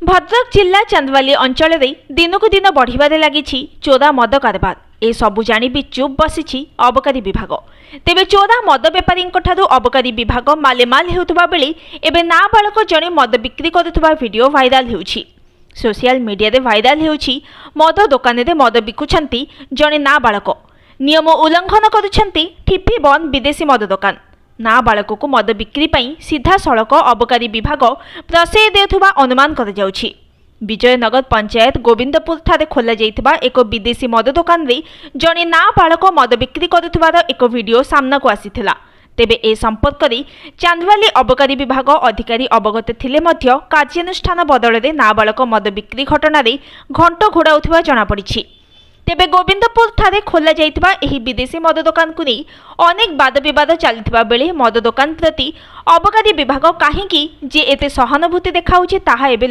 भद्रक जिला चांदवाली अंचल दिनकू दिन बढ़िबारे लागिछि चोरा मद कारबार। ए सबु जानी भी चुप बसिछि अबकारी विभाग। तेबे चोरा मद बेपारी अबकारी विभाग मालेमाल हेउथबा बेले एबे नाबालक जणे मद बिक्री करुथबा वीडियो वायरल हेउछि। सोशल मीडिया रे वायरल हेउछि मद दुकान रे मद बिकुछंती जणे नाबालक। नियम उल्लंघन करुछंती ठिपी बन विदेशी मद दुकान। नाबालक को मद बिक्री पई सीधा सड़क अबकारी विभाग प्रशय देउथबा अनुमान कर जाउछि। विजयनगर पंचायत गोविंदपुर ठारे खोला जाइथिबा एक विदेशी मद दुकान रे जणे नाबालक मद बिक्री करुथबार एक वीडियो सामना को आसीथिला। तेबे ए संपर्क रे चांदवाली अबकारी विभाग अधिकारी अवगत थिले मध्य कार्यानुष्ठान बदल रे नाबालक मद बिक्री घटना रे घंट घोड़ाउथिबा जणा पड़िछि। तेबे गोविंदपुर ठारे खोला जाइथिबा एही विदेशी मद दुकान को नहीं अनेक वाद विवाद चलथिबा बेले मद दुकान प्रति अबकारी विभाग काहेकि जे एते सहानुभूति देखाउछि ताहा एबे